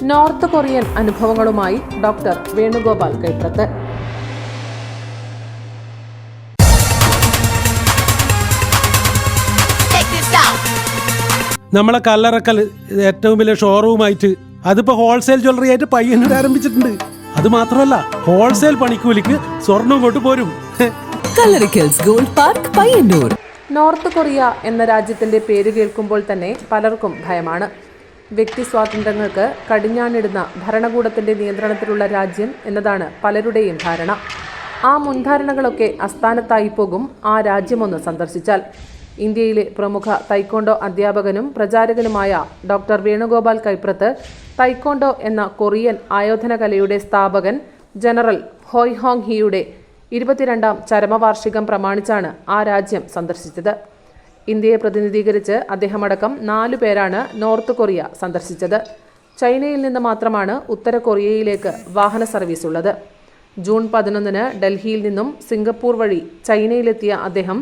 North Korean അനുഭവങ്ങളുമായി doctor Venugopal Kaiprath. നമ്മളെ കല്ലറക്കൽ ഏറ്റവും വലിയ ഷോറൂമായിട്ട് അതിപ്പോ ഹോൾസെയിൽ ജ്വല്ലറി ആയിട്ട് പയ്യന്നൂർ ആരംഭിച്ചിട്ടുണ്ട്. അത് മാത്രമല്ല, ഹോൾസെയിൽ പണിക്കൂലിക്ക് സ്വർണം കൊണ്ടുപോരും. Kallarakkals gold park, Payyanur. North Korea എന്ന രാജ്യത്തിന്റെ പേര് കേൾക്കുമ്പോൾ തന്നെ പലർക്കും ഭയമാണ്. വ്യക്തി സ്വാതന്ത്ര്യങ്ങൾക്ക് കടിഞ്ഞാണിടുന്ന ഭരണകൂടത്തിന്റെ നിയന്ത്രണത്തിലുള്ള രാജ്യം എന്നതാണ് പലരുടെയും ധാരണ. ആ മുൻധാരണകളൊക്കെ അസ്ഥാനത്തായി പോകും ആ രാജ്യമൊന്ന് സന്ദർശിച്ചാൽ. ഇന്ത്യയിലെ പ്രമുഖ തൈക്കോണ്ടോ അധ്യാപകനും പ്രചാരകനുമായ ഡോക്ടർ വേണുഗോപാൽ കൈപ്രത്ത് തൈക്കോണ്ടോ എന്ന കൊറിയൻ ആയോധന കലയുടെ സ്ഥാപകൻ ജനറൽ ഹോയ് ഹോങ് ഹിയുടെ 22ാം ചരമവാർഷികം പ്രമാണിച്ചാണ് ആ രാജ്യം സന്ദർശിച്ചത്. ഇന്ത്യയെ പ്രതിനിധീകരിച്ച് അദ്ദേഹമടക്കം 4 പേരാണ് നോർത്ത് കൊറിയ സന്ദർശിച്ചത്. ചൈനയിൽ നിന്ന് മാത്രമാണ് ഉത്തര കൊറിയയിലേക്ക് വാഹന സർവീസ് ഉള്ളത്. ജൂൺ 11 ഡൽഹിയിൽ നിന്നും സിംഗപ്പൂർ വഴി ചൈനയിലെത്തിയ അദ്ദേഹം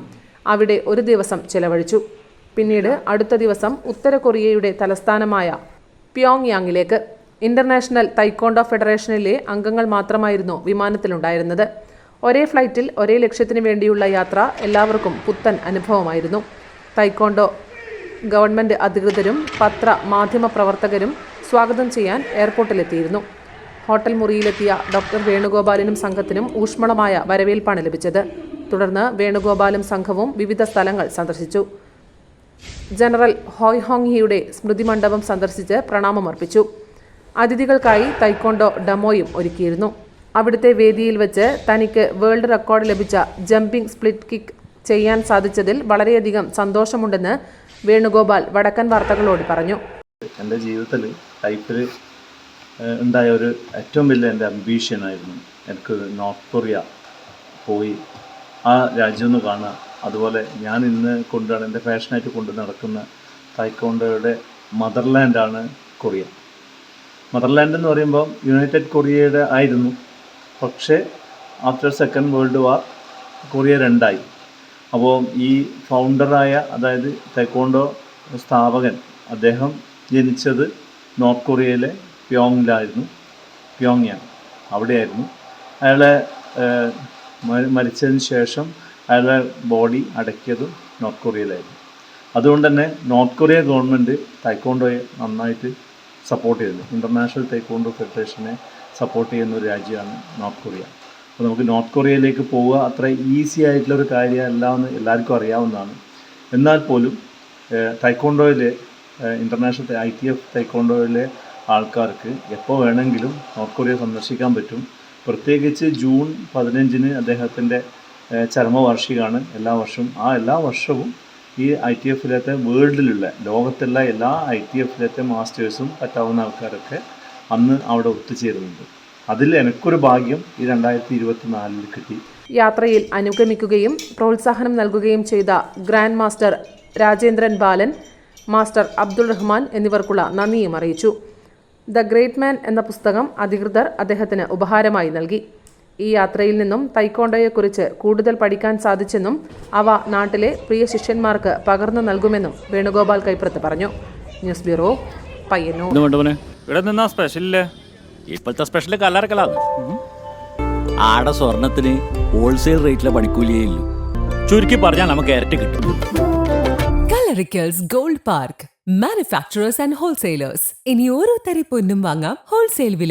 അവിടെ ഒരു ദിവസം ചെലവഴിച്ചു. പിന്നീട് അടുത്ത ദിവസം ഉത്തര കൊറിയയുടെ തലസ്ഥാനമായ പ്യോങ്യാങ്ങിലേക്ക്. ഇന്റർനാഷണൽ തൈക്കോണ്ടോ ഫെഡറേഷനിലെ അംഗങ്ങൾ മാത്രമായിരുന്നു വിമാനത്തിലുണ്ടായിരുന്നത്. ഒരേ ഫ്ലൈറ്റിൽ ഒരേ ലക്ഷ്യത്തിന് വേണ്ടിയുള്ള യാത്ര എല്ലാവർക്കും പുത്തൻ അനുഭവമായിരുന്നു. തൈക്കോണ്ടോ ഗവൺമെൻറ് അധികൃതരും മാധ്യമ പ്രവർത്തകരും സ്വാഗതം ചെയ്യാൻ എയർപോർട്ടിലെത്തിയിരുന്നു. ഹോട്ടൽ മുറിയിലെത്തിയ ഡോക്ടർ വേണുഗോപാലിനും സംഘത്തിനും ഊഷ്മളമായ വരവേൽപ്പാണ് ലഭിച്ചത്. തുടർന്ന് വേണുഗോപാലും സംഘവും വിവിധ സ്ഥലങ്ങൾ സന്ദർശിച്ചു. ജനറൽ ഹോയ് ഹോങ് ഹിയുടെ സ്മൃതി മണ്ഡപം സന്ദർശിച്ച് പ്രണാമമർപ്പിച്ചു. അതിഥികൾക്കായി തൈക്കോണ്ടോ ഡെമോയും ഒരുക്കിയിരുന്നു. അവിടുത്തെ വേദിയിൽ വെച്ച് തനിക്ക് വേൾഡ് റെക്കോർഡ് ലഭിച്ച ജമ്പിംഗ് സ്പ്ലിറ്റ് കിക്ക് ചെയ്യാൻ സാധിച്ചതിൽ വളരെയധികം സന്തോഷമുണ്ടെന്ന് വേണുഗോപാൽ വടക്കൻ വാർത്തകളോട് പറഞ്ഞു. എൻ്റെ ജീവിതത്തിൽ ലൈഫിൽ ഉണ്ടായ ഒരു ഏറ്റവും വലിയ എൻ്റെ അംബീഷനായിരുന്നു എനിക്ക് നോർത്ത് കൊറിയ പോയി ആ രാജ്യം ഒന്ന് കാണുക. അതുപോലെ ഞാൻ ഇന്ന് കൊണ്ടാണ് എൻ്റെ ഫാഷനായിട്ട് കൊണ്ട് നടക്കുന്ന തൈക്കോണ്ടോയുടെ മദർലാൻഡാണ് കൊറിയ. മദർലാൻഡ് എന്ന് പറയുമ്പോൾ യുണൈറ്റഡ് കൊറിയയുടെ ആയിരുന്നു. പക്ഷേ after second world war Korea 2ആയി. അപ്പോൾ ഈ ഫൗണ്ടറായ, അതായത് തൈക്കോണ്ടോ സ്ഥാപകൻ, അദ്ദേഹം ജനിച്ചത് നോർത്ത് കൊറിയയിലെ പ്യോങ്യാങ് അവിടെയായിരുന്നു. അയാളെ മരിച്ചതിന് ശേഷം അയാളുടെ ബോഡി അടക്കിയതും നോർത്ത് കൊറിയയിലായിരുന്നു. അതുകൊണ്ട് തന്നെ നോർത്ത് കൊറിയ ഗവൺമെൻറ് തൈക്കോണ്ടോയെ നന്നായിട്ട് സപ്പോർട്ട് ചെയ്യുന്നു. ഇൻ്റർനാഷണൽ തൈക്കോണ്ടോ ഫെഡറേഷനെ സപ്പോർട്ട് ചെയ്യുന്ന ഒരു രാജ്യമാണ് നോർത്ത് കൊറിയ. അപ്പോൾ നമുക്ക് നോർത്ത് കൊറിയയിലേക്ക് പോവുക അത്ര ഈസി ആയിട്ടുള്ളൊരു കാര്യമല്ല എന്ന് എല്ലാവർക്കും അറിയാവുന്നതാണ്. എന്നാൽ പോലും തൈക്കോണ്ടോയിലെ ഇൻ്റർനാഷണൽ ITF തൈക്കോണ്ടോയിലെ ആൾക്കാർക്ക് എപ്പോൾ വേണമെങ്കിലും നോർത്ത് കൊറിയ സന്ദർശിക്കാൻ പറ്റും. പ്രത്യേകിച്ച് ജൂൺ 15 അദ്ദേഹത്തിൻ്റെ ചരമവാർഷികമാണ് എല്ലാ വർഷവും. എല്ലാ വർഷവും ഈ ITFിലത്തെ വേൾഡിലുള്ള ലോകത്തുള്ള എല്ലാ ITFിലത്തെ മാസ്റ്റേഴ്സും പറ്റാവുന്ന ആൾക്കാരൊക്കെ അന്ന് അവിടെ ഒത്തുചേരുന്നുണ്ട്. അതിൽ എനിക്കൊരു ഭാഗ്യം ഈ 2024 കിട്ടി. യാത്രയിൽ അനുഗമിക്കുകയും പ്രോത്സാഹനം നൽകുകയും ചെയ്ത ഗ്രാൻഡ് മാസ്റ്റർ രാജേന്ദ്രൻ ബാലൻ, മാസ്റ്റർ അബ്ദുൾ റഹ്മാൻ എന്നിവർക്കുള്ള നന്ദിയും അറിയിച്ചു. ദ ഗ്രേറ്റ് മാൻ എന്ന പുസ്തകം അധികൃതർ അദ്ദേഹത്തിന് ഉപഹാരമായി നൽകി. ഈ യാത്രയിൽ നിന്നും തൈക്കോണ്ടോയെക്കുറിച്ച് കൂടുതൽ പഠിക്കാൻ സാധിച്ചെന്നും അവ നാട്ടിലെ പ്രിയ ശിഷ്യന്മാർക്ക് പകർന്നു നൽകുമെന്നും വേണുഗോപാൽ കൈപ്രത്ത് പറഞ്ഞു. News bureau, Payyanur. ഇപ്പോഴത്തെ സ്പെഷ്യൽ കല്ലറക്കലാണ്. ആടെ സ്വർണത്തിന് ഹോൾസെയിൽ റേറ്റിലെ പണിക്കൂലിയേ ഇല്ലു. ചുരുക്കി പറഞ്ഞാൽ നമുക്ക് ഇരട്ടി കിട്ടും. Kallarickals gold park, manufacturers and wholesalers. ഇനി ഓരോ തരി പൊന്നും വാങ്ങാം ഹോൾസെയിൽ വിലയിൽ.